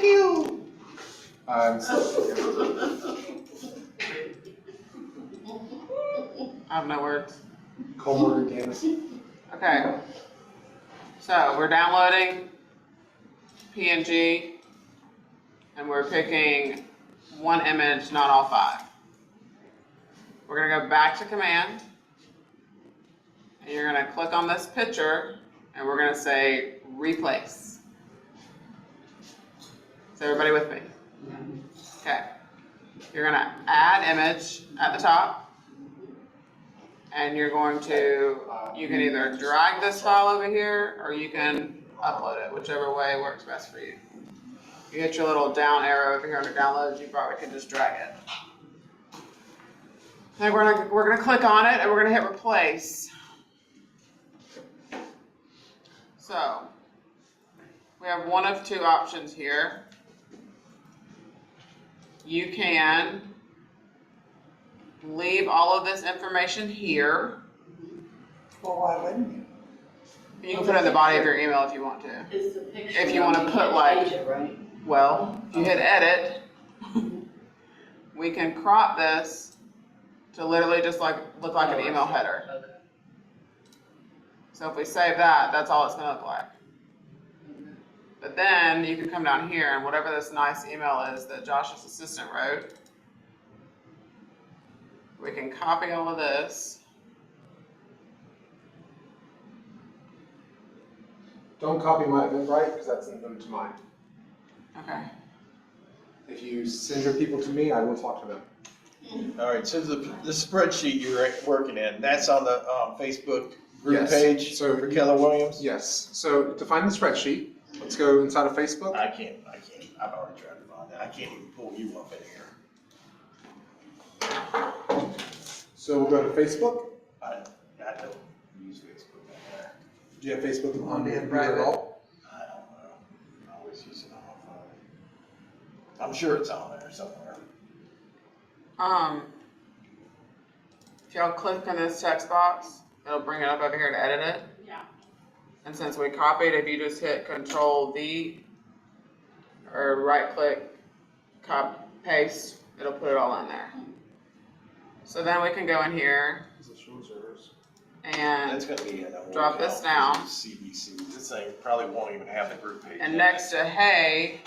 you. I have no words. Cole Morgan Canvas. Okay. So we're downloading PNG and we're picking one image, not all 5. We're going to go back to command and you're going to click on this picture and we're going to say replace. Is everybody with me? Okay. You're going to add image at the top. And you're going to, you can either drag this file over here or you can upload it, whichever way works best for you. You hit your little down arrow over here under downloads, you probably can just drag it. And we're gonna click on it and we're gonna hit replace. So, we have one of 2 options here. You can leave all of this information here. Well, why wouldn't you? You can put it in the body of your email if you want to. Is the picture If you want to put like, right? well, if you hit edit, we can crop this to literally just like look like an email header. Okay. So if we save that, that's all it's going to look like. But then you can come down here and whatever this nice email is that Josh's assistant wrote, we can copy all of this. Don't copy my Eventbrite because that sends them to mine. Okay. If you send your people to me, I will talk to them. All right, so the spreadsheet you're working in, that's on the Facebook group Yes. page So for Keller Williams? Yes. So to find the spreadsheet, let's go inside of Facebook. I can't, I've already tried to find that. I can't even pull you up in here. So we'll go to Facebook. I don't use Facebook on there. Do you have Facebook on the Yeah, computer at all? I don't know. I always use it on my phone. I'm sure it's on there somewhere. If y'all click in this text box, it'll bring it up over here to edit it. Yeah. And since we copied, if you just hit Control V or right click, paste, it'll put it all in there. So then we can go in here and That's gonna be in that one. drop this account. down. CBC. This thing probably won't even have the group page. And next to hey,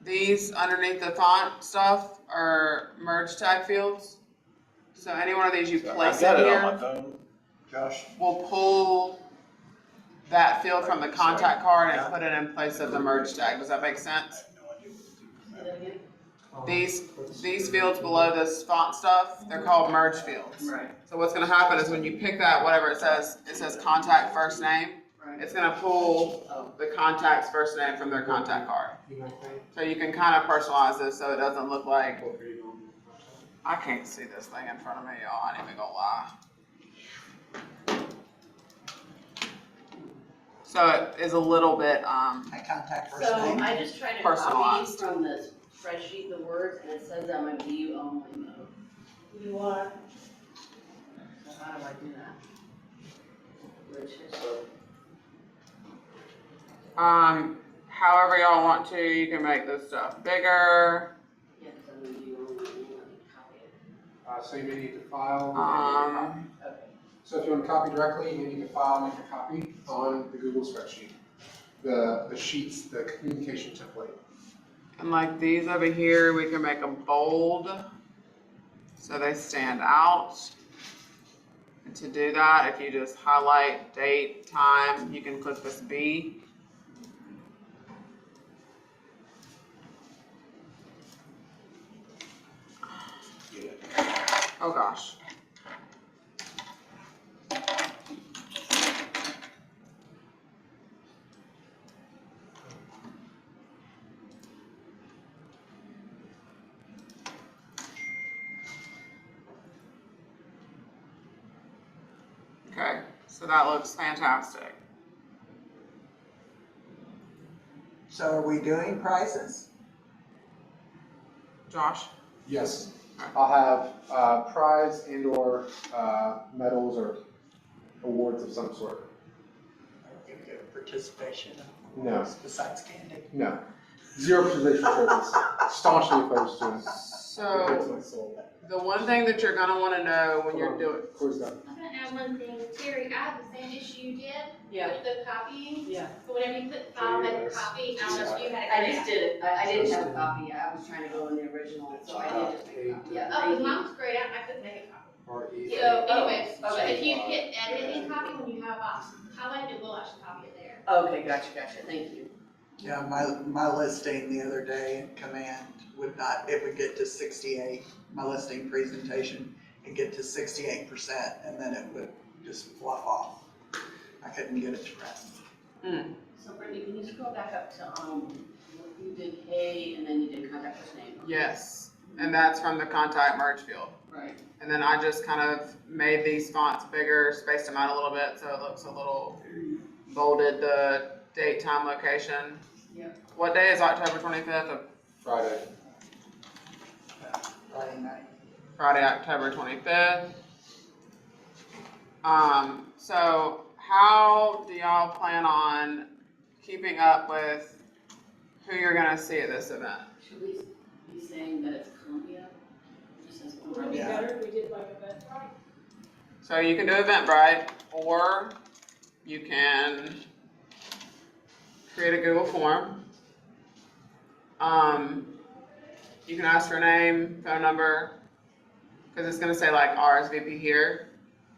these underneath the font stuff are merge tag fields. So any one of these you place I've got in it on my here phone, Josh. will pull that field from the contact card and put it in place of the merge tag. Does that make I sense? have no idea what to do. Say that again? These fields below this font stuff, they're called merge fields. Right. So what's gonna happen is when you pick that, whatever it says contact first name, Right. it's gonna pull the contact's first name from their contact card. So you can kind of personalize this so it doesn't look like, I can't see this thing in front of me, y'all, I ain't even gonna lie. So it is a little bit, I contact first So name. I just tried to copy Personalized. from the spreadsheet the words and it says I'm a view only mode. You are? So how do I do that? Which is, however y'all want to, you can make this stuff bigger. yeah, because I'm a view only, let me copy it. So you may need to file. Okay. So if you want to copy directly, you may need to file, make a copy on the Google spreadsheet. The sheets, the communication template. And like these over here, we can make them bold so they stand out. And to do that, if you just highlight date, time, you can click this B. Oh gosh. Okay, so that looks fantastic. So are we doing prizes? Josh? Yes. I'll have prize and or medals or awards of some sort. Give you participation No, besides candy. no. 0 participation trophies. Staunchly opposed to it. It So hurts my soul. the one thing that you're gonna wanna know when you're doing, Corey's done. I'm gonna add one thing, Terry, I have the same issue you did Yeah, with the copying. yeah. But whenever you click file, method copy, I don't know if you had it. I just did it. I didn't have a copy. I was trying to go in the original, so I did just make a copy. Yeah, Oh, thank because you. mine was grayed out, and I couldn't make a copy. R.E. So Oh, anyways, so okay. if you hit edit and copy, when you have a box highlighted, it will actually copy it there. Okay, gotcha, thank you. Yeah, my listing the other day in command would not, it would get to 68, my listing presentation, it'd get to 68%, and then it would just fluff off. I couldn't get it to run. So Brittany, can you scroll back up to, you did K and then you did contact first name? yes, and that's from the contact merge field. Right. And then I just kind of made these fonts bigger, spaced them out a little bit, so it looks a little bolded the date, time, location. Yep. What day is October 25th of Friday. Friday night. Friday, October 25th. So how do y'all plan on keeping up with who you're gonna see at this event? Should we be saying that it's Columbia? Just as Would it be Yeah. better if we did like Eventbrite? So you can do Eventbrite, or you can create a Google form. You can ask for name, phone number, because it's gonna say like RSVP here.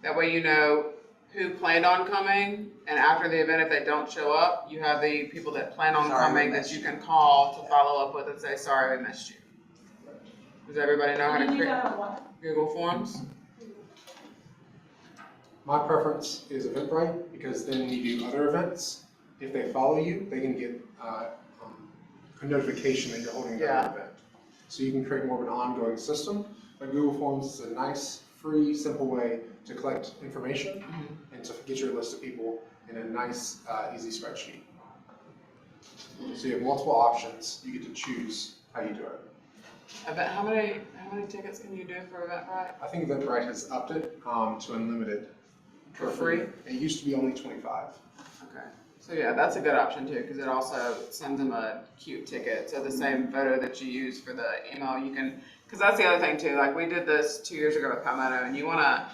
That way you know who planned on coming, and after the event, if they don't show up, you have the people that plan on Sorry, we coming that missed you you. can call to follow up with and say, sorry, we missed you. Does everybody know how to Can you do create that on what? Google Forms? My preference is Eventbrite because then you do other events. If they follow you, they can get a notification that you're holding another Yeah. event. So you can create more of an ongoing system. But Google Forms is a nice, free, simple way to collect information and to get your list of people in a nice, easy spreadsheet. So you have multiple options. You get to choose how you do it. How many tickets can you do for Eventbrite? I think Eventbrite has upped it to unlimited. For free? It used to be only 25. Okay, so yeah, that's a good option too, because it also sends them a cute ticket. So the same photo that you use for the email, you can, because that's the other thing too, like we did this 2 years ago with Palmetto, and you wanna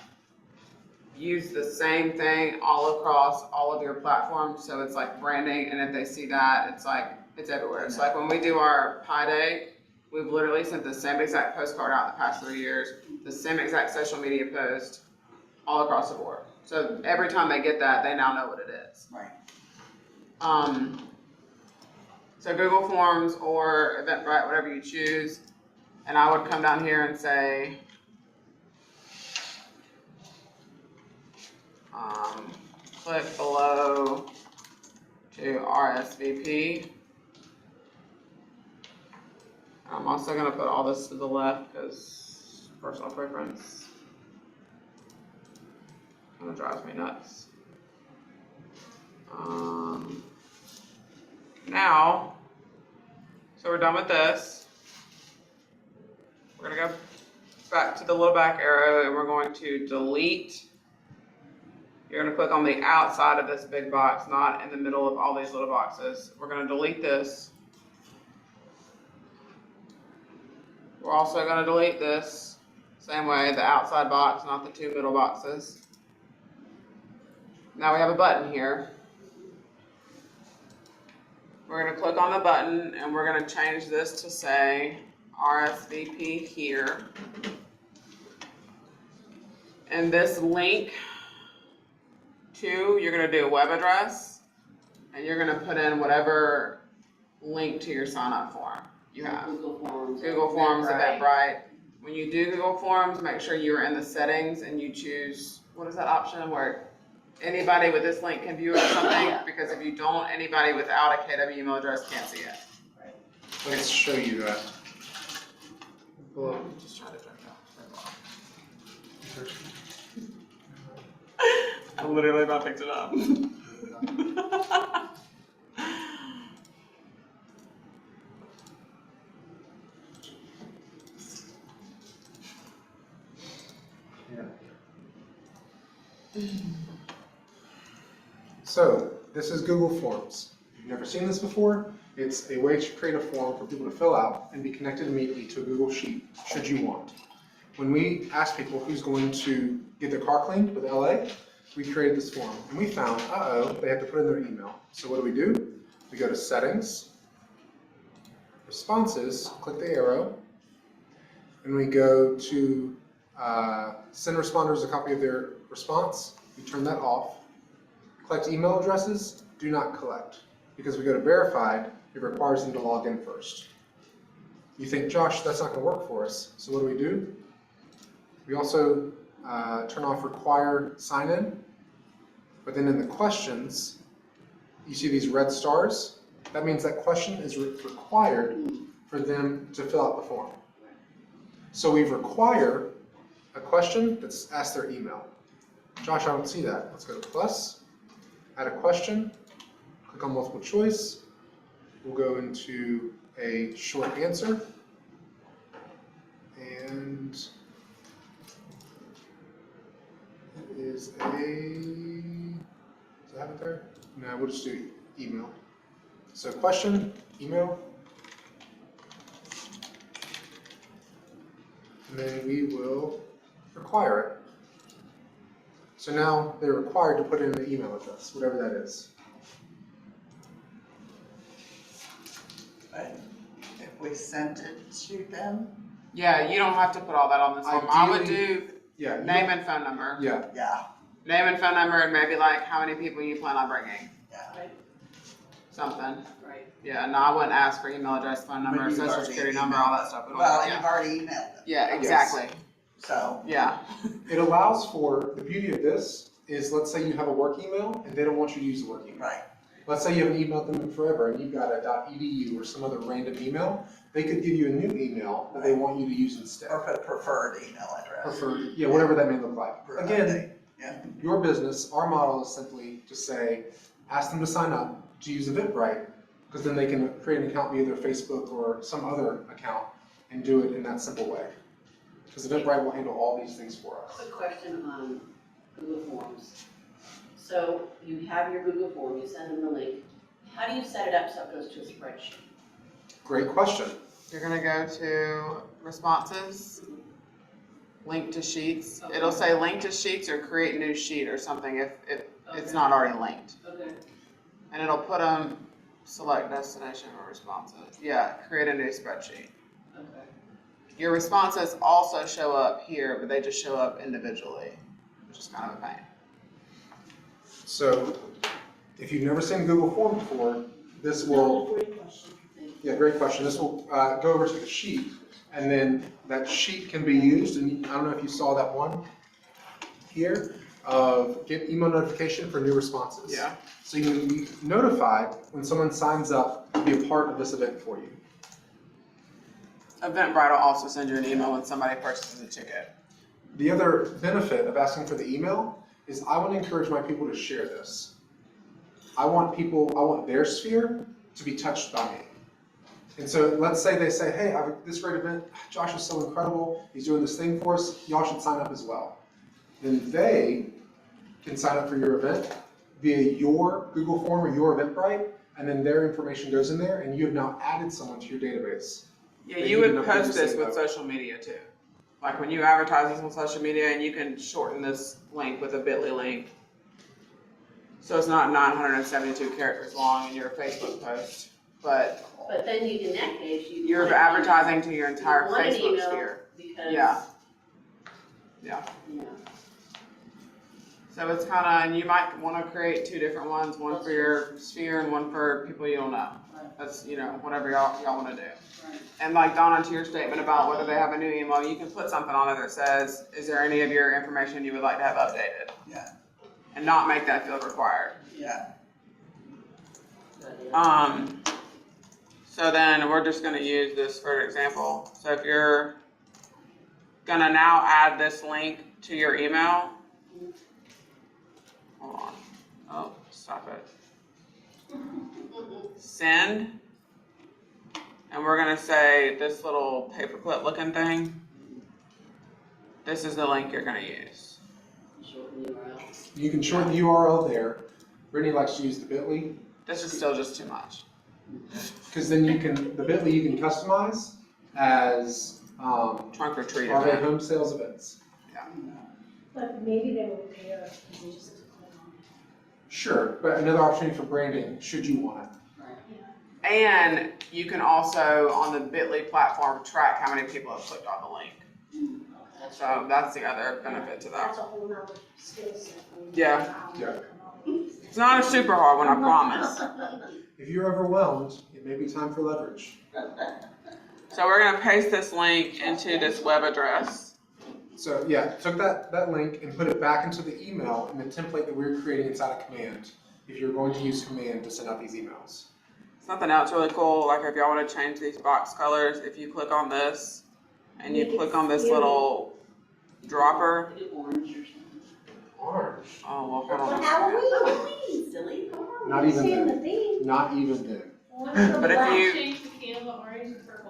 use the same thing all across all of your platforms, so it's like branding, and if they see that, it's like, it's everywhere. It's like when we do our Pi Day, we've literally sent the same exact postcard out the past 3 years, the same exact social media post, all across the board. So every time they get that, they now know what it is. Right. So Google Forms or Eventbrite, whatever you choose, and I would come down here and say, click below to RSVP. I'm also gonna put all this to the left because personal preference kind of drives me nuts. Now, so we're done with this. We're gonna go back to the little back arrow and we're going to delete. You're gonna click on the outside of this big box, not in the middle of all these little boxes. We're gonna delete this. We're also gonna delete this, same way, the outside box, not the two middle boxes. Now we have a button here. We're gonna click on the button and we're gonna change this to say RSVP here. And this link to, you're gonna do a web address and you're gonna put in whatever link to your sign up form you have. Google Forms. Google Forms, Eventbrite. Eventbrite. When you do Google Forms, make sure you are in the settings and you choose, what is that option where anybody with this link can view it or something? Yeah. Because if you don't, anybody without a KW email address can't see it. Let's show you that. Just try to drink that. I literally about picked it up. So this is Google Forms. If you've never seen this before, it's a way to create a form for people to fill out and be connected immediately to a Google Sheet, should you want. When we asked people who's going to get their car cleaned with LA, we created this form. And we found, they have to put in their email. So what do? We go to Settings, Responses, click the arrow, and we go to send responders a copy of their response. We turn that off. Collect email addresses, do not collect. Because we go to verified, it requires them to log in first. You think, Josh, that's not going to work for us. So what do? We also turn off require sign in. But then in the questions, you see these red stars. That means that question is required for them to fill out the form. So we require a question that's asked their email. Josh, I don't see that. Let's go to plus, add a question, click on multiple choice. We'll go into a short answer. And it is does it have it there? No, we'll just do email. So question, email. And then we will require it. So now they're required to put in an email address, whatever that is. But if we sent it to them, Yeah, you don't have to put all that on this form. I would do Yeah. name and phone number. Yeah. yeah, Name and phone number and maybe like how many people you plan on bringing, yeah. something. Right. Yeah, no, I wouldn't ask for email address, phone But number, you've social already security number, all that emailed stuff. We don't Well, want- and you've already emailed them, Yeah, exactly. so, Yeah. It allows for, the beauty of this is, let's say you have a work email and they don't want you to use the work email. right, Let's say you haven't emailed them in forever and you've got a .edu or some other random email. They could give you a new email that they want you to use instead. or put preferred email address. Preferred, yeah, whatever that may look like. For an Again, update, yeah, your business, our model is simply to say, ask them to sign up to use Eventbrite, because then they can create an account via their Facebook or some other account and do it in that simple way. Because Eventbrite will handle all these things for us. Quick question on Google Forms. So you have your Google form, you send them the link. How do you set it up so it goes to a spreadsheet? Great question. You're gonna go to responses, link to sheets. Okay. It'll say link to sheets or create new sheet or something if it's not already linked. Okay. And it'll put them, select destination or responses. Yeah, create a new spreadsheet. Okay. Your responses also show up here, but they just show up individually, which is kind of a pain. So, if you've never seen Google Form before, this will, Great question. Thank you. yeah, great question. This will go over to the sheet, and then that sheet can be used, and I don't know if you saw that one here, of get email notification for new responses. Yeah. So you can be notified when someone signs up to be a part of this event for you. Eventbrite will also send you an email when somebody purchases a ticket. The other benefit of asking for the email is I want to encourage my people to share this. I want their sphere to be touched by me. And so let's say they say, hey, I have this great event, Josh is so incredible, he's doing this thing for us, y'all should sign up as well. Then they can sign up for your event via your Google form or your Eventbrite, and then their information goes in there, and you have now added someone to your database. Yeah, That you you would didn't post previously this with know. social media too. Like when you advertise this on social media, and you can shorten this link with a bit.ly link. So it's not 972 characters long in your Facebook post, but But then in that case, you. you're want- advertising to your entire you want an Facebook email sphere. Because. Yeah. Yeah. So it's kind of, and you might want to create two different ones, one for your sphere and one for people you don't know. Right. That's, whatever y'all want to do. Right. And like Donna, to your statement about whether they have a new email, you can put something on it that says, is there any of your information you would like to have updated? yeah, And not make that field required. yeah. So then we're just gonna use this for example. So if you're gonna now add this link to your email, hold on, oh, stop it. Send, and we're gonna say this little paperclip looking thing, this is the link you're gonna use. Shorten the URL. You can shorten the URL there. Brittany likes to use the bit.ly, This is still just too much. because then the bit.ly you can customize as Trunk or treat RV event. home sales events. But maybe they will pay us because they just have to click on Sure, but another opportunity for branding, should you want it. And you can also, on the Bitly platform, track how many people have clicked on the link. So that's the other benefit to it. that. That's a whole nother skill set. Yeah. Yeah. It's not a super hard one, I promise. If you're overwhelmed, it may be time for leverage. So we're gonna paste this link into this web address. So yeah, took that link and put it back into the email in the template that we're creating inside of Command, if you're going to use Command to send out these emails. Something else really cool, like if y'all wanna change these box colors, if you click on this and you Make it click on this cute. little dropper. Do orange or something. Orange. Oh, well, hold For on. Halloween, Halloween, silly, come on. Not even saying then. the theme. Not even then. But if you- Change the Canva orange to purple.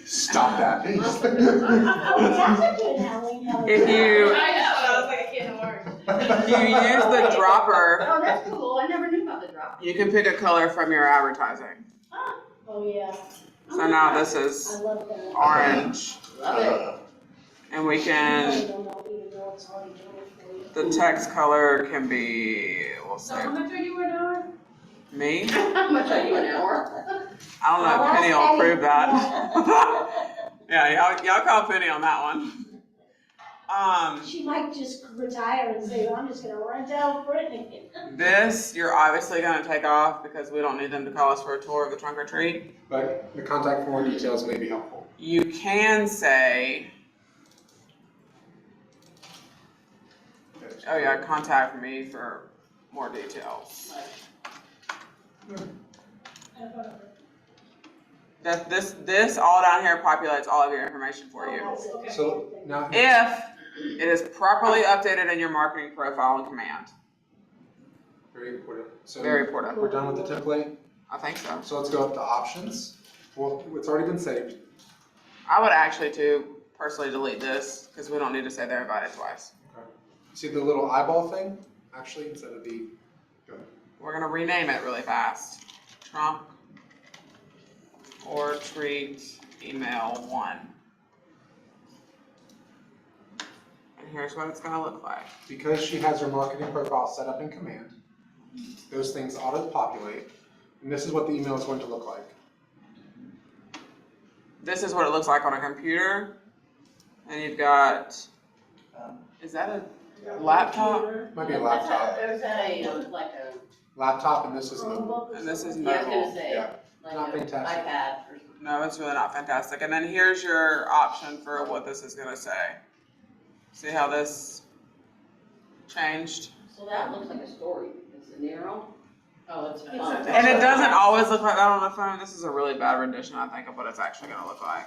Stop that, please. Oh, that's a good Halloween. If you- I know, I was like, I can't orange. If you use the dropper, Oh, that's cool, I never knew about the drop. you can pick a color from your advertising. Oh, yeah, So now this I is love that. orange, Love it. and we I can, don't know, even though it's already doing it for you. the text color can be, we'll So say, how much are you an hour? me? How much are you an hour? I don't know if Penny will approve that. Yeah, y'all call Penny on that one. She might just retire and say, I'm just gonna rent out Brittany. This, you're obviously gonna take off because we don't need them to call us for a tour of the trunk or treat. But the contact for more details may be helpful. You can say, oh yeah, contact me for more details. That this all down here populates all of your information for you. Okay. So now, If it is properly updated in your marketing profile in Command. very important. So Very important. we're done with the template. I think so. So let's go up to options. Well, it's already been saved. I would actually too personally delete this because we don't need to say they're invited twice. See the little eyeball thing? Actually, instead of the, We're gonna rename it really fast. Trunk or treat email 1. And here's what it's gonna look like. because she has her marketing profile set up in Command, those things auto-populate, and this is what the email is going to look like. This is what it looks like on a computer. And you've got, is that a laptop? Might be a laptop. There's a, like a, Laptop, and this is mobile. And this is yeah, I was mobile. gonna say, Yeah, like not an fantastic. iPad or something. No, it's really not fantastic. And then here's your option for what this is gonna say. See how this changed? So that looks like a story. It's an arrow. Oh, it's It's fun. a- And it doesn't always look like that on the phone. This is a really bad rendition, I think, of what it's actually gonna look like.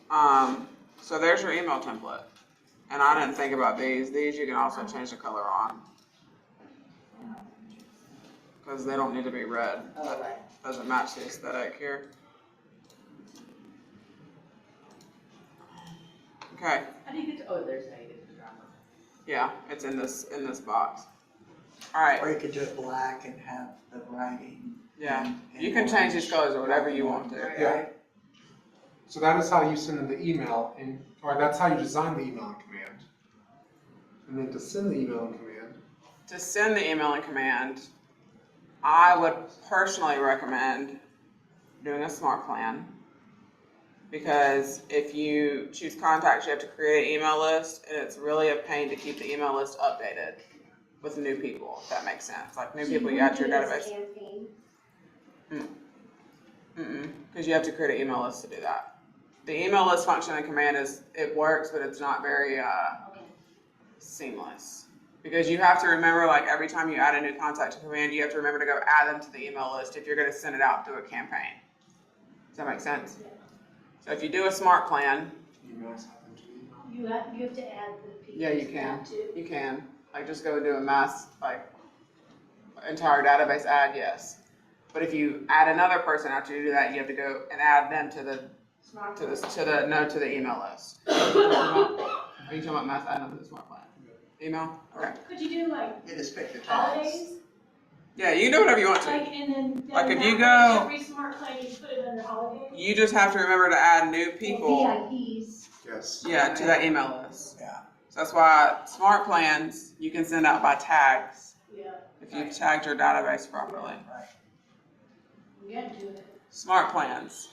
Yeah. So there's your email template. And I didn't think about these. These you can also change the color on. Because they don't need to be red. Oh, right. Doesn't match the aesthetic here. Okay, How do you get to, oh, there's how you get to the dropper. yeah, it's in this box. All right, Or you could do it black and have the writing. yeah, in you can change these orange. colors or whatever you want to. Yeah. So that is how you send in the email, or that's how you design the email in Command. And then to send the email in Command, To send the email in Command, I would personally recommend doing a smart plan. Because if you choose contacts, you have to create an email list, and it's really a pain to keep the email list updated with new people, if that makes sense. Like new people you add to your database. Because you have to create an email list to do that. The email list function in Command it works, but it's not very seamless. Because you have to remember, like every time you add a new contact to Command, you have to remember to go add them to the email list if you're going to send it out through a campaign. Does that make sense? Yeah. So if you do a smart plan, emails happen to the email. You have to add the people. yeah, you to can. that too. You can. Like just go and do a mass entire database add, yes. But if you add another person after you do that, you have to go and add them to the Smart. email list. Are you talking about mass add them to the smart plan? email? Okay. Could you do like You just pick the tags. holidays? Yeah, you can do whatever you want to. Like, and then. Like, if you that way, go- Every smart plan, you put it under holidays? You just have to remember to add new people, VIPs. Yes. yeah, to that email list. Yeah. So that's why smart plans, you can send out by tags Yeah. if you've tagged your database properly. We got to do it. Smart plans.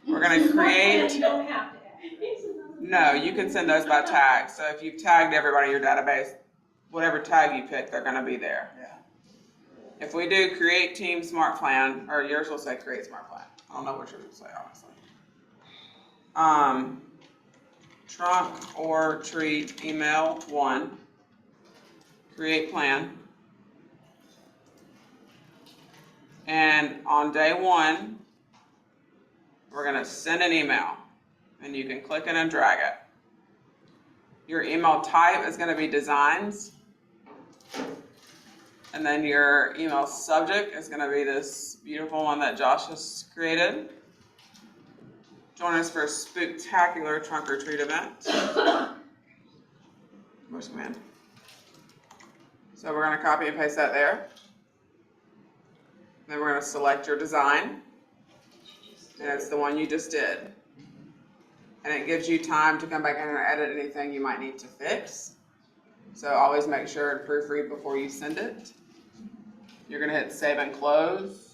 We're gonna Smart plan, create, You don't have to have. no, you can send those by tag. So if you've tagged everybody in your database, whatever tag you pick, they're gonna be there. Yeah. If we do create team smart plan, or yours will say create smart plan. I don't know what yours will say, honestly. Trunk or treat email 1, create plan. And on day 1, we're gonna send an email, and you can click it and drag it. Your email type is gonna be designs. And then your email subject is gonna be this beautiful one that Josh has created. Join us for a spooktacular trunk or treat event. Where's command? So we're gonna copy and paste that there. Then we're gonna select your design. And it's the one you just did. And it gives you time to come back in and edit anything you might need to fix. So always make sure to proofread before you send it. You're gonna hit save and close.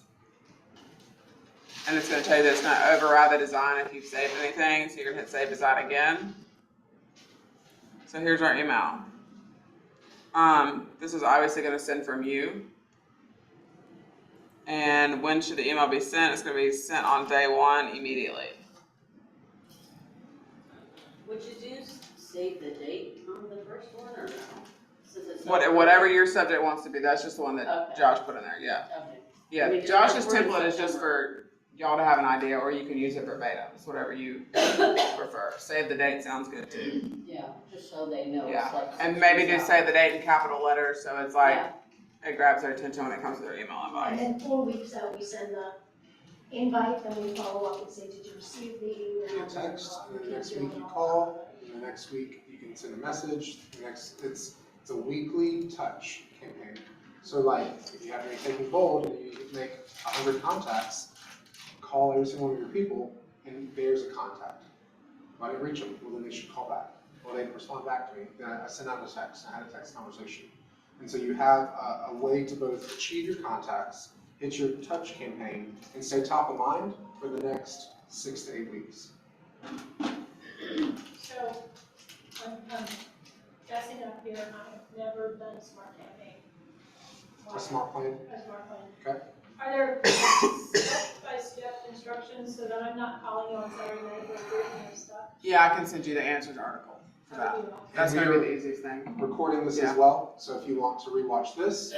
And it's gonna tell you that it's gonna override the design if you've saved anything. So you're gonna hit save design again. So here's our email. This is obviously gonna send from you. And when should the email be sent? It's gonna be sent on day 1 immediately. Would you do save the date on the first one or no? Since it's so- Whatever your subject wants to be, that's just the one that Okay. Josh put in there, yeah. Okay. Yeah, I mean, just Josh's like we're in template is just September. for y'all to have an idea, or you can use it verbatim. It's whatever you prefer. Save the date sounds good too. Yeah, just so they know. it's Yeah, like and 6 maybe weeks just out. save the date in capital letters, so it's like, Yeah. it grabs their attention when it comes to their email And inbox. then 4 weeks out, we send the invite, then we follow up and say, did you receive the email? You text, and the next week you call, and the next week you can send a message, it's a weekly touch campaign. So like, if you have anything bold and you make 100 contacts, call every single one of your people, and there's a contact. If I didn't reach them, well then they should call back, or they can respond back to me, then I send out a text, I had a text conversation. And so you have a way to both achieve your contacts, hit your touch campaign, and stay top of mind for the next 6 to 8 weeks. So, I'm guessing up here, I've never done a smart campaign. A smart plan. A smart plan. Okay. Are there step-by-step instructions so that I'm not calling you on Saturday night for recruiting and stuff? Yeah, I can send you the answers article for that. That's And gonna be we're the easiest thing. recording this Yeah. as well, so if you want to rewatch this,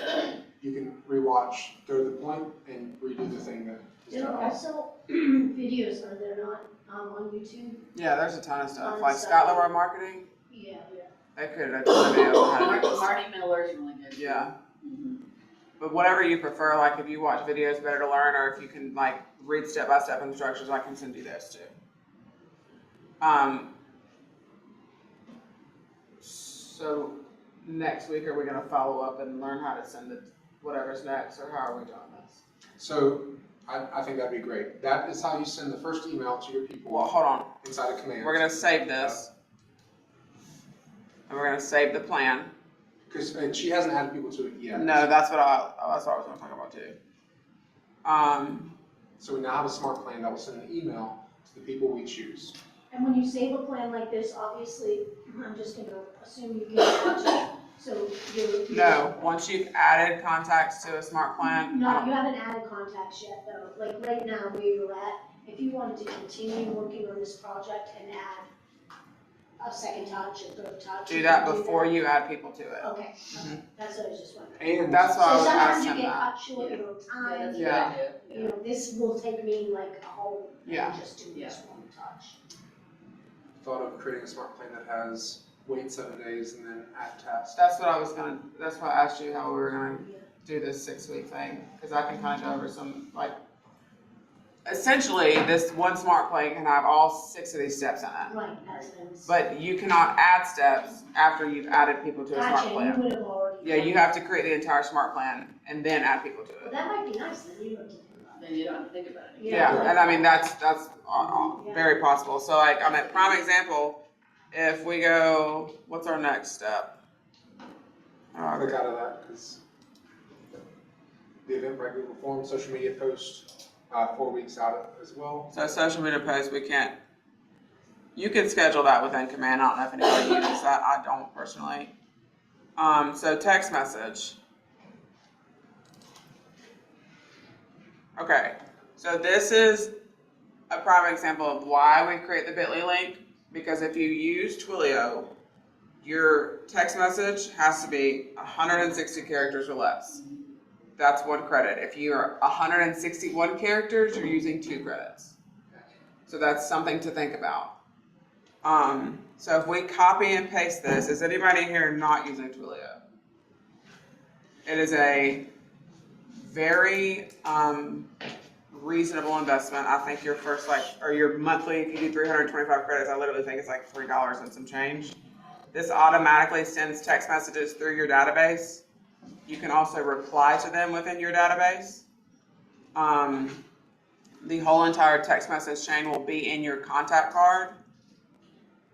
you can rewatch, go to the point, and redo the thing that is There done. are also videos, are there not, on YouTube? Yeah, there's a ton of stuff, On like site. Scott Leroy Marketing, Yeah. they created a ton of videos on how to do this. Marty Miller's really good. Yeah. Mhm. But whatever you prefer, like if you watch videos better to learn, or if you can like read step-by-step instructions, I can send you those too. So next week, are we gonna follow up and learn how to send it, whatever's next, or how are we doing this? So, I think that'd be great. That is how you send the first email to your Well, people hold on, inside of Command. we're gonna save this. And we're gonna save the plan. Because she hasn't added people to it yet. No, that's what I was gonna talk about too. So we now have a smart plan that will send an email to the people we choose. And when you save a plan like this, obviously, I'm just gonna assume you can attach it, so you're. no, once you've added contacts to a smart plan, No, you haven't added contacts yet, though, like right now where you're at, if you wanted to continue working on this project and add a second touch, a third touch. do you that can before you add people to it. Okay, Mhm. that's what I was just wondering. And That's why I So was sometimes asking you get that. cut short, you know, Yeah, time, that's a Yeah. good idea. you know, this will take me like a whole, Yeah. and just do this one touch. thought of creating a smart plan that has wait 7 days and then add tasks. That's what I was gonna, that's why I asked you how we were gonna Yeah. do this 6-week thing, cause I can kinda go over some, like, essentially, this one smart plan can have all 6 of these steps in it. Right, as those. But you cannot add steps after you've added people to a smart Gotcha, you plan. would have already. Yeah, you have to create the entire smart plan and then add people to Well, it. that might be nice, then you don't have to think about it. Then you don't have to think about it. Yeah, and I mean, that's very possible. So like, on a prime example, if we go, what's our next step? Click out of that, because the Eventbrite Google Forms, social media post, 4 weeks out as well. So social media posts, we can't, you can schedule that within Command. I don't know if anybody uses that. I don't personally. So text message. Okay, so this is a prime example of why we create the bit.ly link, because if you use Twilio, your text message has to be 160 characters or less. That's 1 credit. If you're 161 characters, you're using 2 credits. So that's something to think about. So if we copy and paste this, is anybody here not using Twilio? It is a very reasonable investment. I think your first or your monthly, if you do 325 credits, I literally think it's like $3 and some change. This automatically sends text messages through your database. You can also reply to them within your database. The whole entire text message chain will be in your contact card.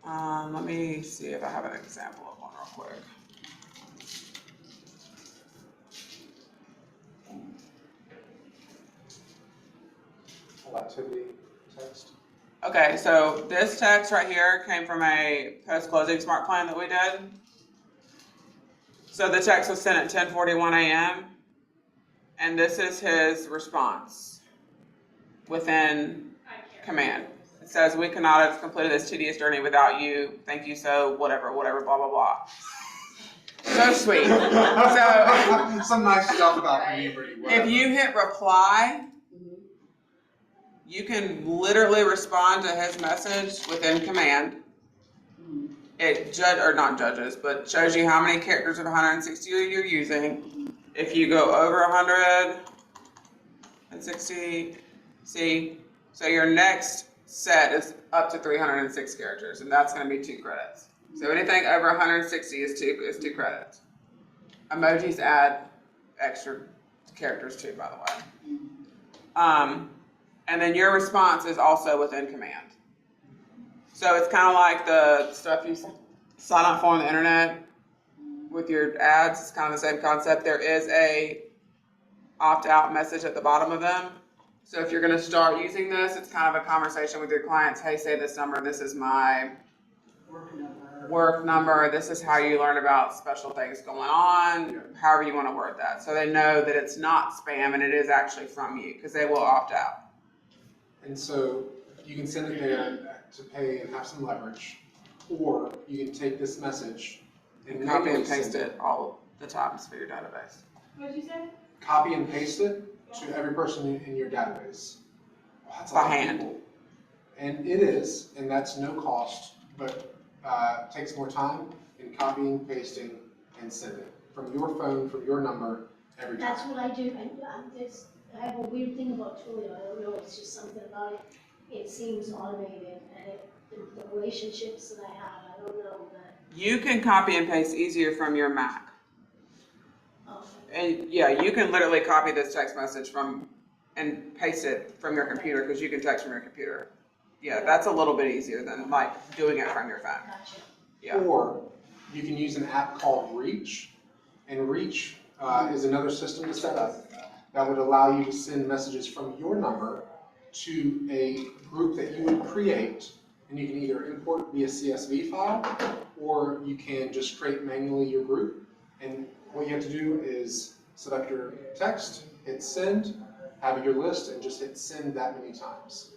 Let me see if I have an example of one real quick. Activity text. Okay, so this text right here came from a post-closing smart plan that we did. So the text was sent at 10:41 a.m. and this is his response within Command. It says, "We could not have completed this tedious journey without you. Thank you so whatever, blah, blah, blah." So sweet. So Some nice stuff about community. if you hit reply, you can literally respond to his message within Command. It not judges, but shows you how many characters of 160 you're using. If you go over 160, see, so your next set is up to 306 characters, and that's going to be 2 credits. So anything over 160 is 2 credits. Emojis add extra characters too, by the way. And then your response is also within Command. So it's kind of like the stuff you sign up for on the internet with your ads. It's kind of the same concept. There is a opt-out message at the bottom of them. So if you're going to start using this, it's kind of a conversation with your clients. Hey, say this number. This is my work number. This is how you learn about special things going on. However you want to word that. So they know that it's not spam and it is actually from you, because they will opt out. And so you can send it there to pay and have some leverage, or you can take this message and Copy and manually paste send it all the times for your database. What'd you say? Copy and paste it to every person in your database. Wow, that's a By lot of hand. people. And it is, and that's no cost, but takes more time in copying, pasting, and sending from your phone, from your number, every time. That's what I do, and I have a weird thing about Twilio, I don't know, it's just something about it. It seems automated, and the relationships that I have, I don't know, but, You can copy and paste easier from your Mac. And yeah, you can literally copy this text message and paste it from your computer, because you can text from your computer. Yeah, that's a little bit easier than like doing it from your phone. gotcha. Yeah. Or you can use an app called Reach, and Reach is another system to set up that would allow you to send messages from your number to a group that you would create, and you can either import via CSV file, or you can just create manually your group. And what you have to do is select your text, hit send, have your list, and just hit send that many times.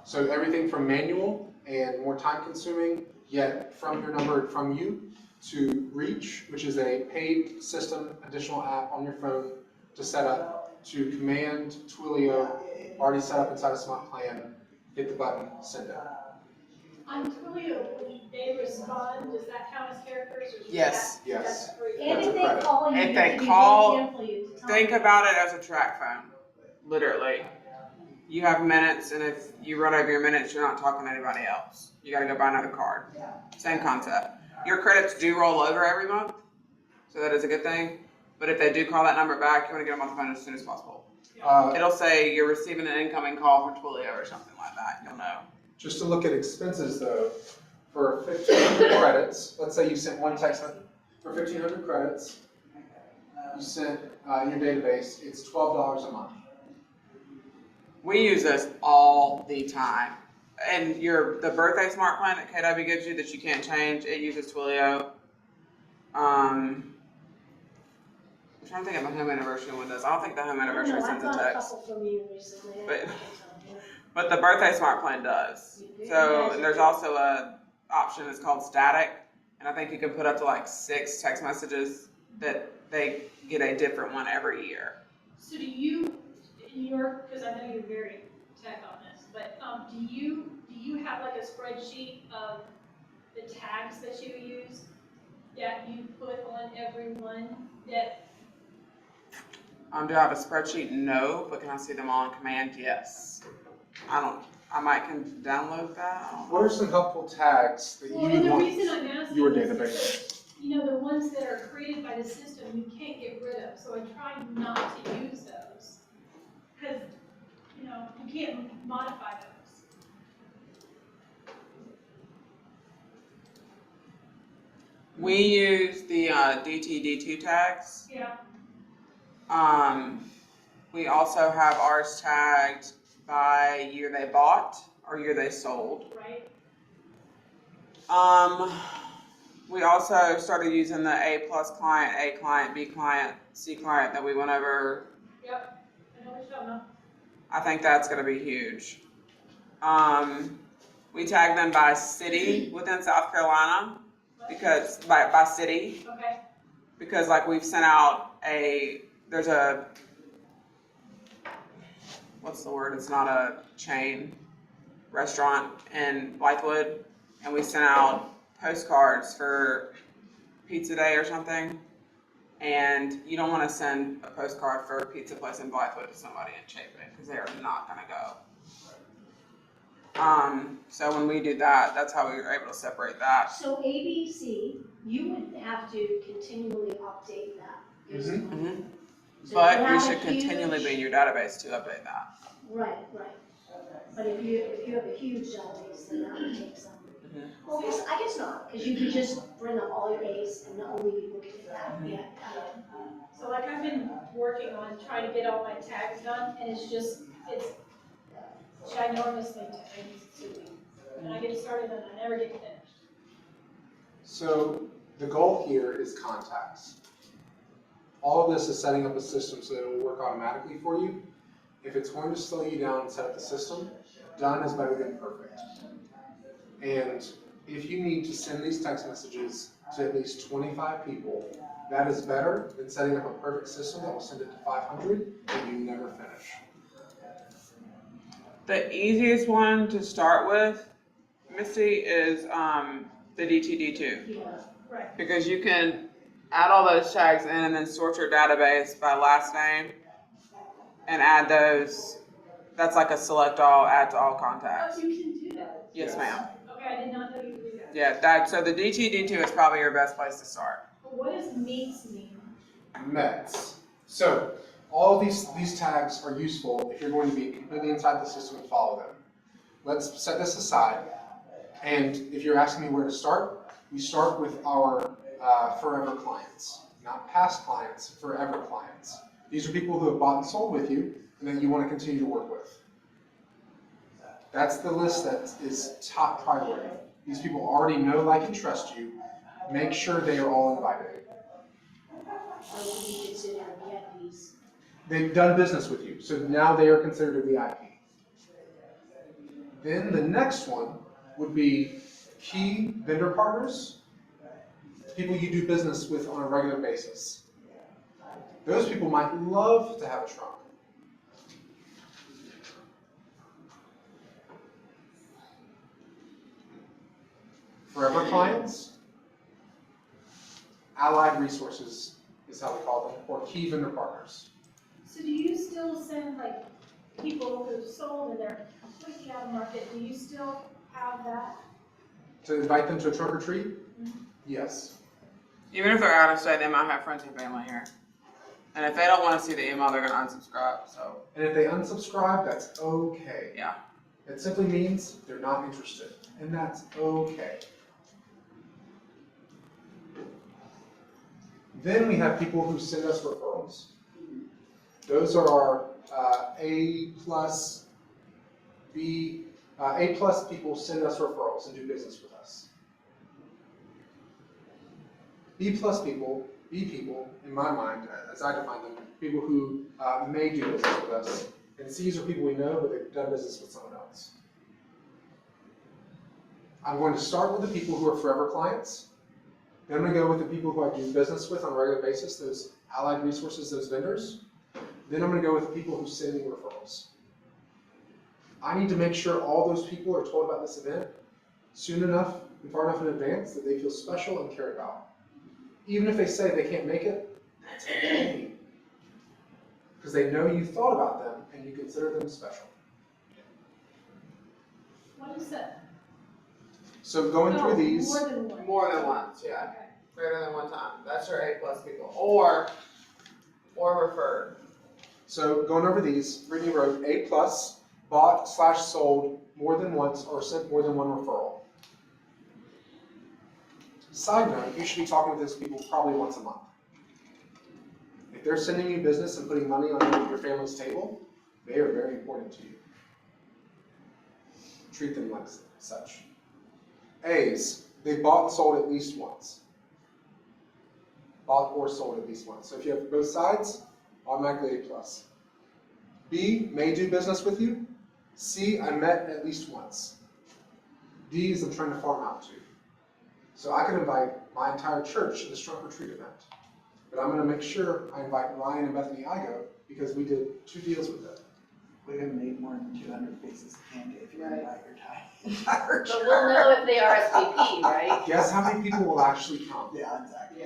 So everything from manual and more time consuming, yet from your number and from you, to Reach, which is a paid system, additional app on your phone to set up, to Command, Twilio, already set up inside a smart plan, hit the button, send it. On Twilio, when they respond, does that count as characters or? is Yes. that- Yes. that's free? And That's a if they credit. call you, If you they have to be call, really careful, you have to tell Think them. about it as a track phone, literally. you have minutes, and if you run over your minutes, you're not talking to anybody else. You gotta go buy another card. Same concept. Your credits do roll over every month, so that is a good thing. But if they do call that number back, you wanna get them on the phone as soon as possible. It'll say you're receiving an incoming call from Twilio or something like that, you'll know. Just to look at expenses though, for 1,500 credits, let's say you sent one text for 1,500 credits, you sent in your database, it's $12 a month. We use this all the time. And the birthday smart plan that KW gives you that you can't change, it uses Twilio. I'm trying to think of my home anniversary one does. I don't think the home anniversary sends a I've got a text. couple from you recently. I But- can tell you. But the birthday smart plan does. So, and there's also a option that's called static. And I think you can put up to like 6 text messages that they get a different one every year. So do you, in your, because I know you're very tech on this, but do you have like a spreadsheet of the tags that you use that you put on every one that, Do I have a spreadsheet? No, but can I see them all in command? Yes. I might can download that. I don't know. What are some helpful tags that you well, would and the want reason I'm asking your is database? you know, the ones that are created by the system, you can't get rid of, so I try not to use those. Because, you know, you can't modify those. We use the DTD2 tags. Yeah. We also have ours tagged by year they bought or year they sold. Right? We also started using the A+ client, A client, B client, C client that we went over. Yep. I know what you're talking about. I think that's going to be huge. We tag them by city within South Carolina because by city. Okay. Because like we've sent out there's a, what's the word? It's not a chain restaurant in Blythewood, and we sent out postcards for Pizza Day or something. And you don't want to send a postcard for a pizza place in Blythewood to somebody in Chapin because they are not going to go. So when we do that, that's how we were able to separate that. So ABC, you would have to continually update that. Mhm. So But if you have should a continually huge- be in your database to update that. Right. But if you have a huge database, then that would take some. Mhm. Well, I guess not, because you could just bring up all your A's and only be looking at that. Yeah, got it. So like I've been working on trying to get all my tags done, and it's ginormously time-consuming. And I get started and I never get finished. So the goal here is contacts. All of this is setting up a system so that it will work automatically for you. If it's going to slow you down and set up the system, done is better than perfect. And if you need to send these text messages to at least 25 people, that is better than setting up a perfect system that will send it to 500 and you never finish. The easiest one to start with, Misty, is the DTD2. Yeah. Right. Because you can add all those tags in and then sort your database by last name and add those. That's like a select all, add to all contacts. Oh, you can do that? Yes, ma'am. Okay, I did not know you could do that. Yeah, so the DTD2 is probably your best place to start. But what does meets mean? Mets. So all of these tags are useful if you're going to be completely inside the system and follow them. Let's set this aside. And if you're asking me where to start, we start with our forever clients, not past clients, forever clients. These are people who have bought and sold with you and that you want to continue to work with. That's the list that is top priority. These people already know, like, and trust you. Make sure they are all invited. Or would you consider VIPs? They've done business with you, so now they are considered a VIP. Then the next one would be key vendor partners, people you do business with on a regular basis. Those people might love to have a trunk. Forever clients, allied resources is how we call them, or key vendor partners. So do you still send like people who've sold and they're completely out of market, do you still have that? To invite them to a trunk or treat? Yes. Even if they're out of state, they might have friends and family here. And if they don't want to see the email, they're gonna unsubscribe, so, And if they unsubscribe, that's okay. yeah. It simply means they're not interested, and that's okay. Then we have people who send us referrals. Those are our A plus people send us referrals and do business with us. B people, in my mind, as I define them, people who may do business with us. And C's are people we know, but they've done business with someone else. I'm going to start with the people who are forever clients. Then I'm going to go with the people who I do business with on a regular basis, those allied resources, those vendors. Then I'm going to go with the people who send me referrals. I need to make sure all those people are told about this event soon enough and far enough in advance that they feel special and cared about. Even if they say they can't make it, that's okay. Because they know you thought about them and you consider them special. What is that? So going No, through these, More than one. More than once, yeah. Okay. Greater than one time. That's your A plus people. Or referred. so going over these, Brittany wrote A plus, bought/sold more than once or sent more than one referral. Side note, you should be talking to those people probably once a month. If they're sending you business and putting money on your family's table, they are very important to you. Treat them like such. A's, they bought and sold at least once. Bought or sold at least once. So if you have both sides, automatically A plus. B, may do business with you. C, I met at least once. D is I'm trying to farm out to. So I could invite my entire church to this trunk or treat event. But I'm going to make sure I invite Ryan and Bethany Igo because we did 2 deals with them. We're gonna need more than 200 pieces of candy if you invite your entire church. But we'll know if they RSVP, right? Guess how many people will actually come? Yeah, exactly.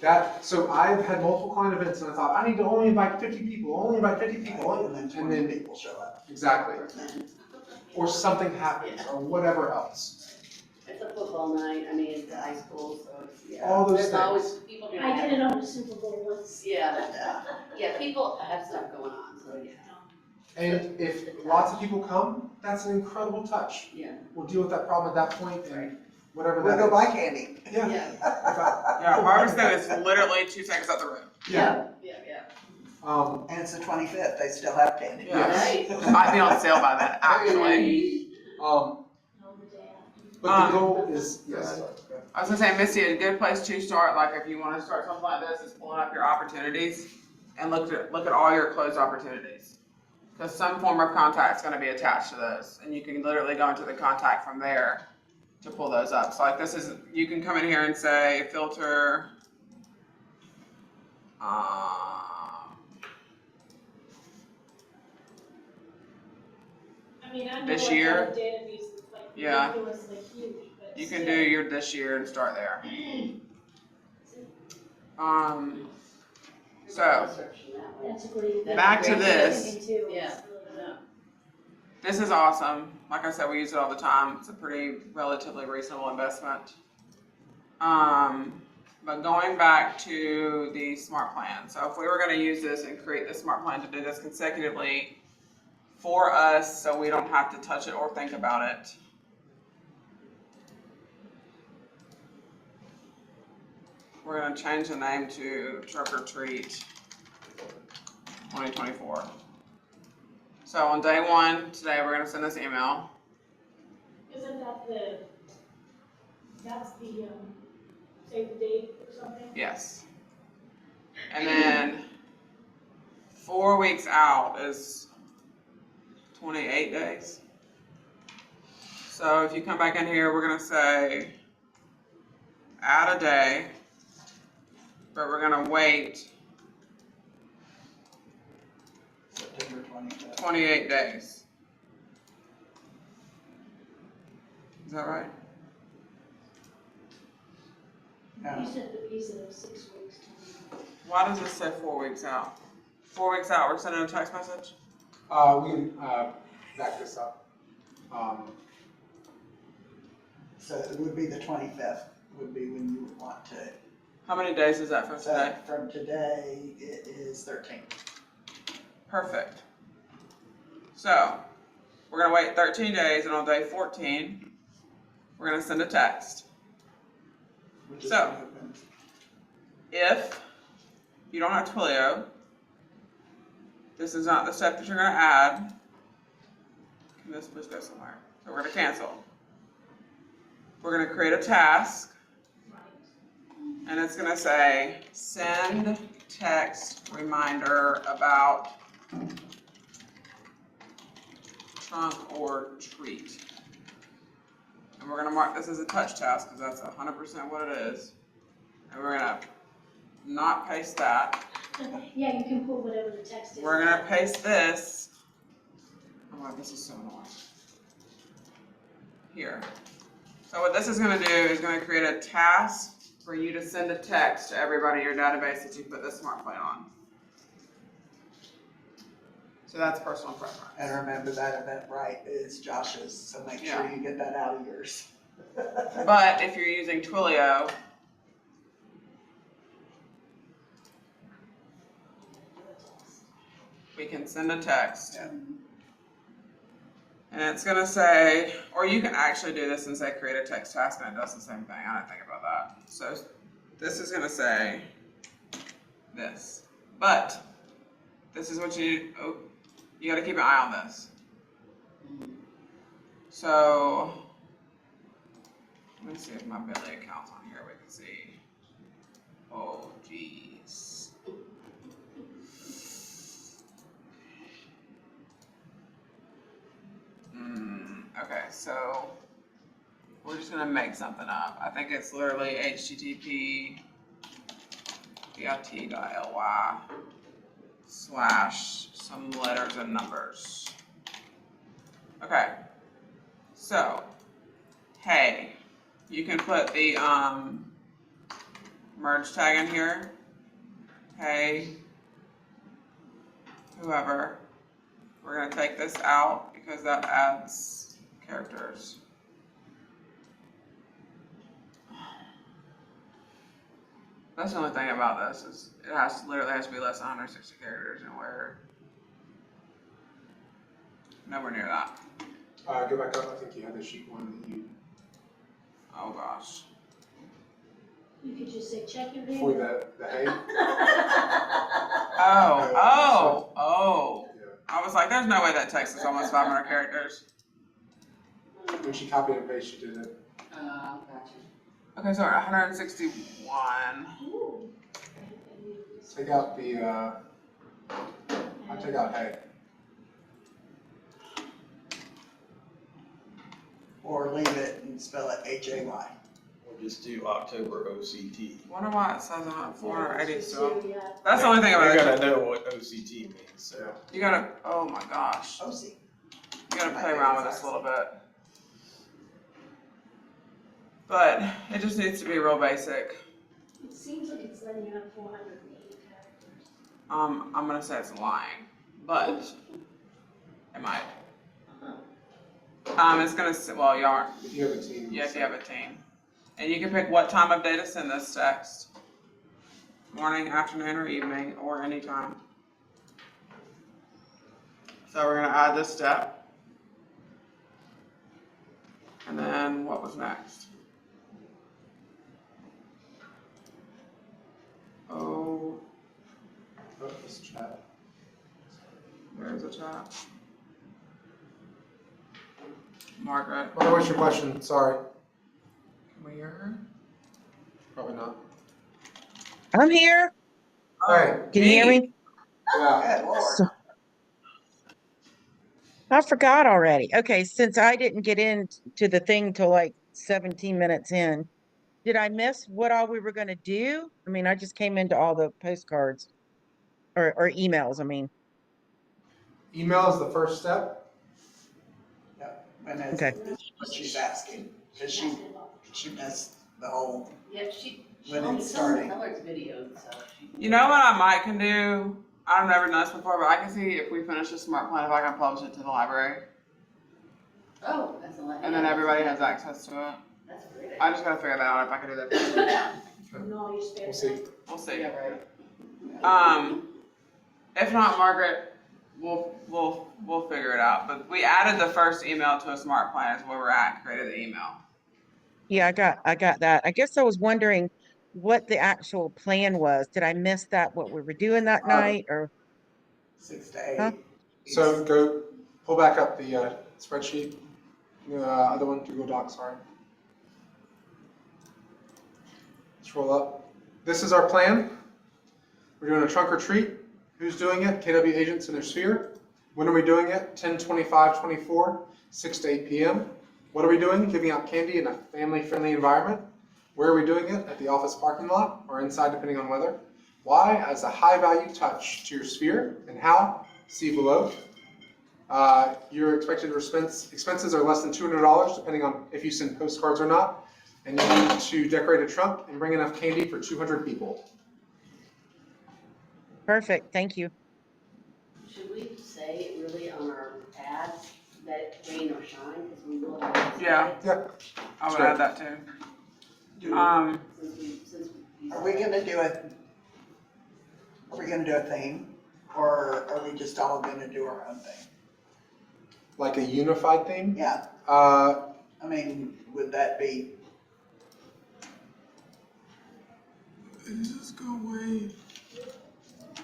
Yeah. So I've had multiple client events and I thought, I need to only invite 50 people, only invite 50 people. And then 20 people show up. Exactly. Or something happens, or whatever else. It's a football night, I mean, it's high school, so it's, yeah. All those There's things. always people gonna I have. did it on the Super Bowl once. Yeah, yeah, people have stuff going on, so yeah. And if lots of people come, that's an incredible touch. Yeah. We'll deal with that problem at that point and whatever We'll that go is. buy candy. Yeah. Yeah. In fact, Yeah, Harveston is literally 2 seconds up the road. Yeah. Yeah, yeah. And it's the 25th, they still have candy. Yeah. Right. It might be on sale by then, actually. But the goal is, yes. I was gonna say, Missy, a good place to start, like if you wanna start something like this, is pulling up your opportunities and look at all your closed opportunities. Because some form of contact's gonna be attached to those, and you can literally go into the contact from there to pull those up. So like this is, you can come in here and say, filter, I mean, I know This like year? our database is like Yeah. ridiculously huge, but you can still. do your this year and start there. So, Description that way. That's a great. Back to great. this. Thinking too. Yeah. It's really good. this is awesome. Like I said, we use it all the time. It's a pretty relatively reasonable investment. But going back to the smart plan. So if we were gonna use this and create the smart plan to do this consecutively for us, so we don't have to touch it or think about it. We're gonna change the name to Trunk or Treat 2024. So on day 1, today, we're gonna send this email. Isn't that that's the, save the date or something? Yes. And then 4 weeks out is 28 days. So if you come back in here, we're gonna say add a day, but we're gonna wait September 25th. 28 days. Is that right? You said 6 weeks. Why does it say 4 weeks out? 4 weeks out, we're sending a text message? We can, back this up. So it would be the 25th would be when you would want to. How many days is that from So today? from today, it is 13. Perfect. So, we're gonna wait 13 days, and on day 14, we're gonna send a text. Which is So- when it opens. If you don't have Twilio, this is not the step that you're gonna add. Can this please go somewhere? So we're gonna cancel. We're gonna create a task, and it's gonna say, send text reminder about trunk or treat. And we're gonna mark this as a touch task, because that's 100% what it is. And we're gonna not paste that. Yeah, you can put whatever the text is. We're gonna paste this. Oh my, this is so annoying. Here. So what this is gonna do is gonna create a task for you to send a text to everybody in your database that you put this smart plate on. So that's personal preference. And remember that Eventbrite is Josh's, so make sure Yeah. you get that out of yours. But if you're using Twilio, we can send a text. Yeah. And it's gonna say, or you can actually do this and say create a text task, and it does the same thing. I didn't think about that. So this is gonna say this. But this is what you gotta keep an eye on this. So let me see if my Billy account's on here, we can see. Oh geez. Okay, so we're just gonna make something up. I think it's literally http bit.ly / some letters and numbers. Okay, so hey, you can put the merge tag in here. Hey, whoever. We're gonna take this out because that adds characters. That's the only thing about this is it literally has to be less than 160 characters, and we're nowhere near that. Go back up, I think you had the sheet one that you, Oh gosh. You could just say, check your before email. the hay. Oh. Yeah. I was like, there's no way that text is almost 500 characters. When she copied and pasted it, Gotcha. Okay, so we're at 161. Ooh. take out the, I take out hay. Or leave it and spell it HAY. Or just do October OCT. Wonder why it says 480 still. Yeah. That's the only thing about You it. gotta know what OCT means, so. You gotta, oh my gosh. OC. You gotta play around with this a little bit. But it just needs to be real basic. It seems like it's letting you have 480 characters. I'm gonna say it's lying, but it might. It's gonna say, well, you aren't, If you have a team. yeah, if you have a team. And you can pick what time of day to send this text. Morning, afternoon, or evening, or anytime. So we're gonna add this step. And then what was next? Oh, Oh, this chat. there's a chat. Margaret, Well, what's your question? Sorry. can we hear her? Probably not. I'm here. Hey, Can you hear me? yeah, Good lord. So- I forgot already. Okay, since I didn't get into the thing till like 17 minutes in, did I miss what all we were going to do? I mean, I just came into all the postcards or emails. I mean, email is the first step. Yep, and that's Okay. what she's asking, cause she missed the whole, Yeah, she When only it's some starting. colors videos, so she. You know what I might can do? I've never done this before, but I can see if we finish the smart plan, if I can publish it to the library. Oh, that's a lot. And then everybody has access to it. That's a great idea. I just gotta figure that out if I can do that. No, you spare We'll see. time. We'll see. Yeah, right. If not, Margaret, we'll figure it out. But we added the first email to a smart plan is where we're at, created the email. Yeah, I got that. I guess I was wondering what the actual plan was. Did I miss that, what we were doing that night, or? 6 to 8. Huh? So go, pull back up the spreadsheet, the other one, Google Docs, sorry. Scroll up. This is our plan. We're doing a trunk or treat. Who's doing it? KW agents in their sphere. When are we doing it? 10/25/24, 6 to 8 p.m. What are we doing? Giving out candy in a family-friendly environment. Where are we doing it? At the office parking lot or inside, depending on weather. Why? As a high-value touch to your sphere. And how? See below. Your expected expenses are less than $200, depending on if you send postcards or not. And you need to decorate a trunk and bring enough candy for 200 people. Perfect, thank you. Should we say really on our ads that rain or shine, because we will have. Yeah. Yeah. I would Sure. add that too. Since we. Are we gonna do a theme? Or are we just all gonna do our own thing? Like a unified theme. Yeah, Uh, I mean, would that be, Just go away.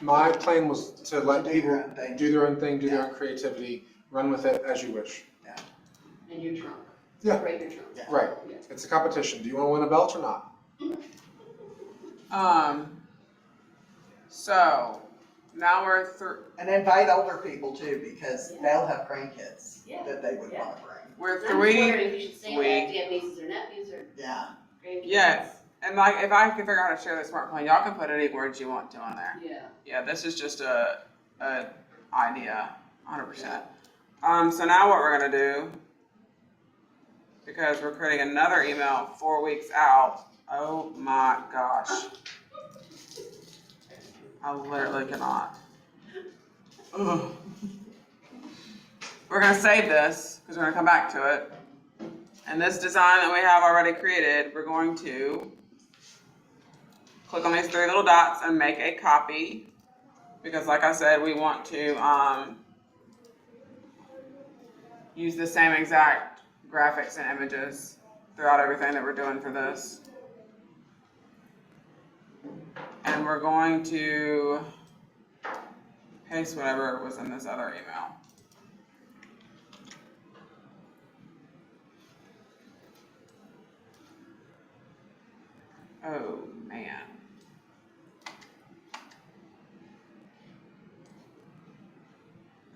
my plan was to let do your people own thing? do their own thing, do their own creativity, run with it as you wish. And your trunk. Yeah. Decorate your trunk. Yeah. Right. Yeah. It's a competition. Do you want to win a belt or not? So now we're through. And invite older people too, because they'll have grandkids Yeah. that they would Yeah. wanna bring. We're I'm just three. wondering if you should say that, do you have nieces or nephews or Yeah, grandkids? Yes. And like, if I can figure out how to share the smart plan, y'all can put any words you want to on there. Yeah. Yeah, this is just a idea, 100%. So now what we're gonna do, because we're creating another email 4 weeks out. Oh my gosh. I literally cannot. Ugh. We're gonna save this, because we're gonna come back to it. And this design that we have already created, we're going to click on these 3 little dots and make a copy. Because like I said, we want to use the same exact graphics and images throughout everything that we're doing for this. And we're going to paste whatever was in this other email. Oh, man.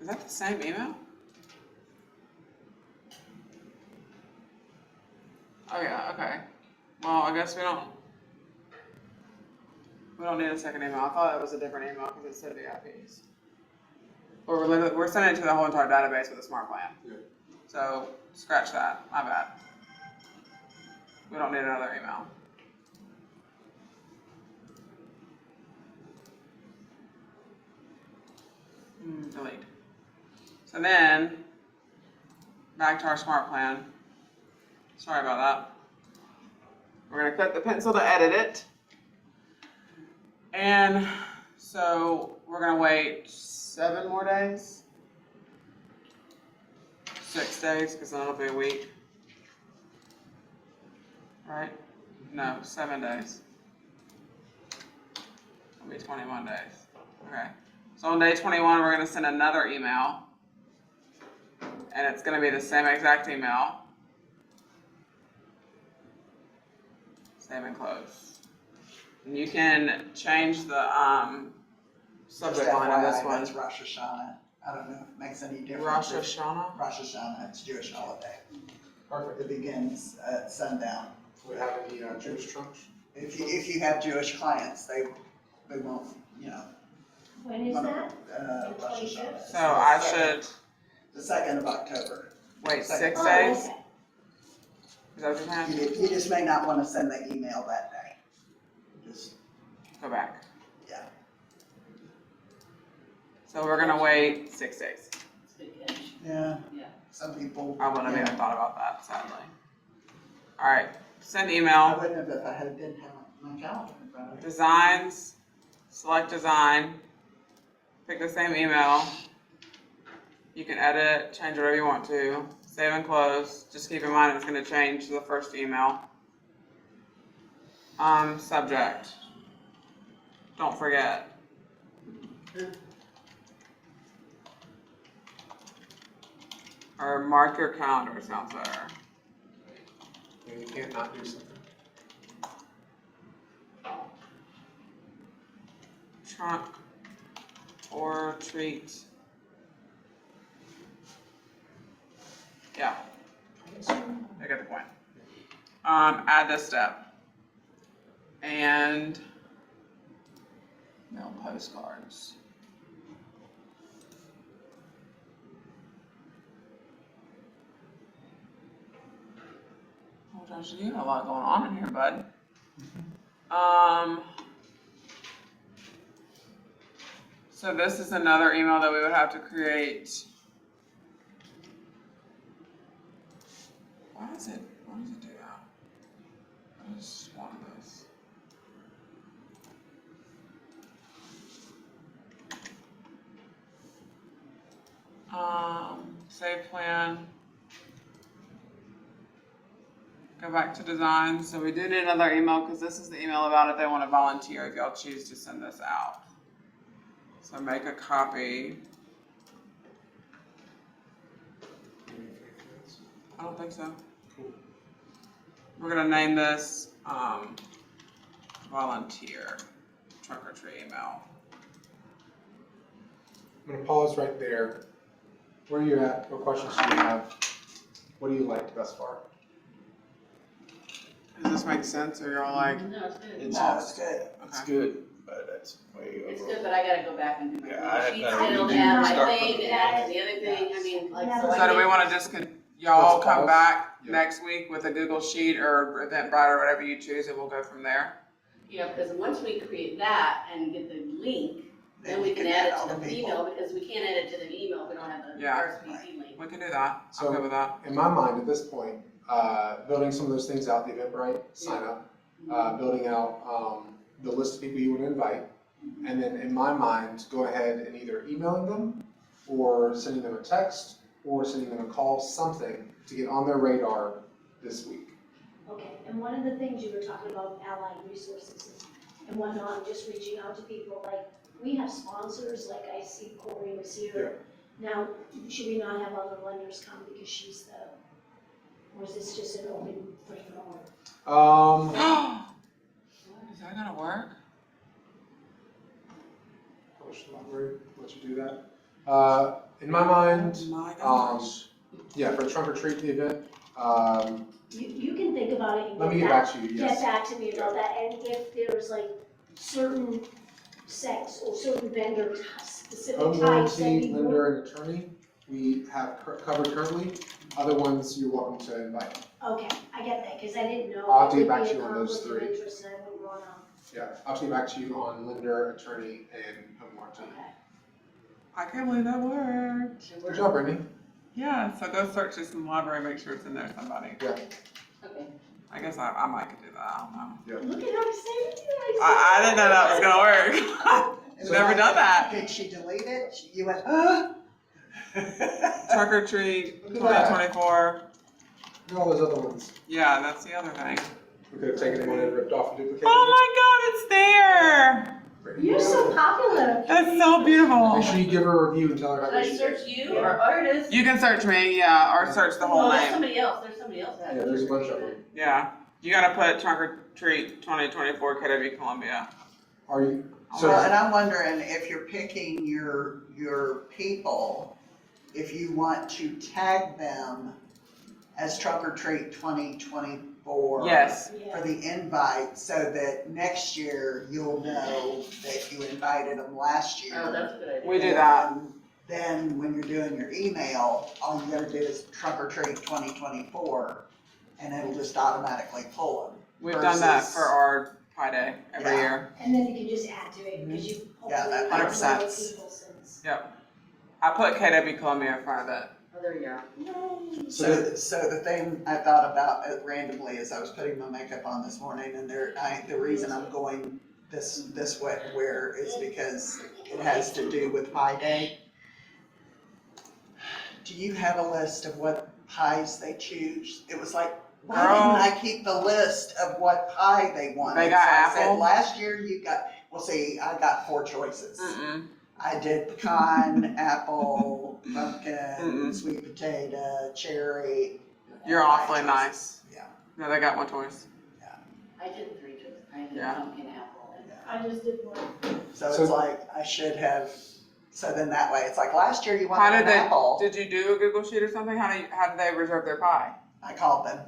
Is that the same email? Oh yeah, okay. Well, I guess we don't need a second email. I thought it was a different email because it said VIPs. Or we're sending it to the whole entire database with a smart plan. Yeah. So scratch that, my bad. We don't need another email. Delete. So then, back to our smart plan. Sorry about that. We're gonna click the pencil to edit it. And so we're gonna wait 7 more days. 6 days, because then it'll be a week. Right? No, 7 days. It'll be 21 days. Okay. So on day 21, we're gonna send another email. And it's gonna be the same exact email. Save and close. And you can change the subject just line of this FYI, one. that's Rosh Hashanah. I don't know if it makes any difference. Rosh Hashanah? Rosh Hashanah, it's a Jewish holiday. Perfect. It begins at sundown. Do we have any Jewish trunks? If you have Jewish clients, they won't, you know. When is that? Rosh Hashanah. So I should The 2nd of October. wait 6 Oh, days? okay. Is that what you're saying? You just may not want to send the email that day. Just, Go back. yeah. So we're gonna wait 6 days. It's a good catch. Yeah. Yeah. Some people. I wouldn't have yeah. even thought about that, sadly. All right, send I email, wouldn't have if I didn't have my calendar in front of me. designs, select design, pick the same email. You can edit, change whatever you want to, save and close. Just keep in mind it's gonna change the first email. Subject. Don't forget. Or mark your calendar sounds better. You can't not do something. Trunk or treat. Yeah. I get the point. Add this step. And mail postcards. Oh, Josh, you got a lot going on in here, bud. So this is another email that we would have to create. Why does it do that? I just want this. Save plan. Go back to design. So we do need another email because this is the email about if they want to volunteer, if y'all choose to send this out. So make a copy. I don't think so. Cool. We're gonna name this volunteer trunk or treat email. I'm gonna pause right there. Where are you at? What questions do you have? What do you like thus far? Does this make sense, or y'all like? No, it's good. It's, No, it's good. it's Okay. good, but that's way It's over. good, but I gotta go back and do my Yeah, I- sheets I still, would add my start from thing, the add beginning. the other thing, I mean, like, Yeah. so I So do we can- want to just y'all Let's come pause. back Yeah. next week with a Google Sheet or Eventbrite or whatever you choose, and we'll go from there. Yeah, because once we create that and get the link, then we can add all it to the people. email, because we can't add it to the email if we don't have the Yeah. RSVP link. We can do that. So- I'm good with that. In my mind, at this point, building some of those things out, the Eventbrite sign up, building out the list of people you want to invite, and then in my mind, go ahead and either emailing them or sending them a text or sending them a call, something to get on their radar this week. Okay, and one of the things you were talking about, allied resources and whatnot, just reaching out to people, like, we have sponsors, like I see Corey was here. Now, should we not have other lenders come because she's the, or is this just an open framework? Is that gonna work? Wish the library let you do that. In my mind, Oh my um, gosh. yeah, for a trunk or treat event, You can think about it and let me get back to you, get yes. back to me about that, and if there's like certain sects or certain vendor specific Home types that warranty, we lender, and attorney, we have covered currently. Other ones, you're welcome to invite. Okay, I get that, cause I didn't know. I'll if get it'd back be to a you on those conflict of three. interest and I wouldn't wanna, Yeah, I'll get back to you on lender, attorney, and home warranty. okay. I can't believe that worked. Good job, Brittany. Yeah, so go search this in the library, make sure it's in there, somebody. Okay. I guess I might could do that, I don't know. Look at how excited you are. I didn't know that was gonna work. I've never done that. Did she delete it? You went, huh? Trunk or treat, Look at that. 2024. Look at all those other ones. Yeah, that's the other thing. We could have taken one and ripped off and duplicated Oh my god, it's there! Brittany, You're so popular. That's so beautiful. Make sure you give her a review and tell her how Should I good she search did. you or it is? You can search me, yeah, or search the whole Oh, there's name. somebody else, there's somebody else. that Yeah, there's a bunch of them. Yeah, you gotta put trunk or treat 2024 KW Columbia. Are you, Well, so, and I'm wondering if you're picking your people, if you want to tag them as Trunk or Treat 2024. Yes. For the invite, so that next year you'll know that you invited them last year. Oh, that's a good idea. We do that. And then when you're doing your email, all you gotta do is Trunk or Treat 2024, and it'll just automatically pull them. We've done that Versus- for our Pi Day every Yeah. year. And then you can just add to it, because you Yeah, hopefully that have more 100%. people since. Yep. I put KW Columbia in front of it. Oh, there you go. So the thing I thought about randomly as I was putting my makeup on this morning, and the reason I'm going this way where is because it has to do with Pi Day. Do you have a list of what pies they choose? It was like, why Girl. didn't I keep the list of what pie they wanted? They got So I said, apple? last year you got, well, see, I got 4 choices. Mm-mm. I did pecan, apple, pumpkin, Mm-mm. sweet potato, cherry. You're awfully nice. Yeah. No, they got one choice. I did 3 choices. I did Yeah. pumpkin, apple, and. I just did one. So So- it's like, I should have, so then that way, it's like, last year you How wanted did an they, apple. did you do a Google Sheet or something? How did they reserve their pie? I called them.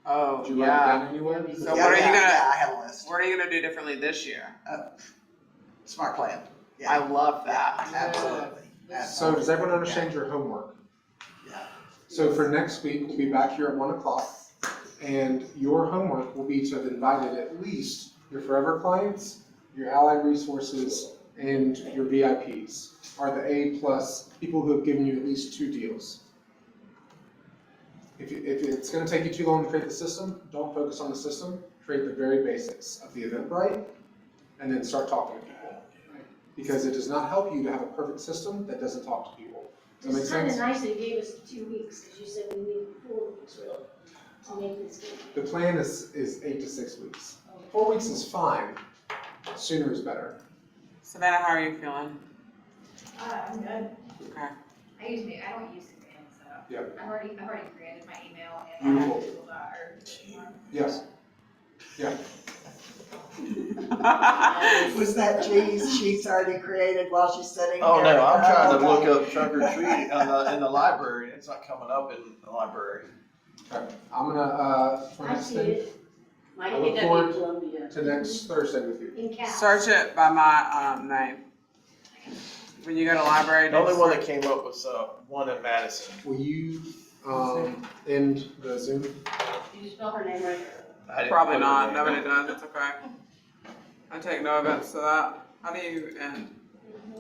Oh, Did you write it yeah. down anywhere? So Yeah, what are you yeah, gonna- Yeah, I had a list. What are you gonna do differently this year? Smart plan. I Yeah, love that. absolutely. So does everyone Yeah. understand your homework? Yeah. So for next week, we'll be back here at 1 o'clock, and your homework will be to have invited at least your forever clients, your allied resources, and your VIPs, are the A+ people who have given you at least 2 deals. If it's gonna take you too long to create the system, don't focus on the system, create the very basics of the Eventbrite, and then start talking to people. Because it does not help you to have a perfect system that doesn't talk to people. Does that make It's kind of sense? nice that you gave us 2 weeks, because you said we need 4 weeks really to make this game. The plan is 8 to 6 weeks. 4 weeks is fine, sooner is better. Savannah, how are you feeling? I'm good. Okay. I don't use Command, so. Yep. I've already created my email and I have Beautiful. Google Doc or. Yes. Yeah. Was that cheese she's already created while she's sitting Oh, here? no, I'm trying to Okay. look up trunk or treat in the library, and it's not coming up in the library. Okay. I'm gonna, for I next see thing, it My I look forward KW Columbia. to next Thursday with you. in caps. Search it by my name. When you go to library. The only just one that search- came up was one in Madison. Will you, end the Zoom? Did you spell her name right? I didn't Probably put her not. name. Nobody does. It's okay. I take no offense to that. How do you end?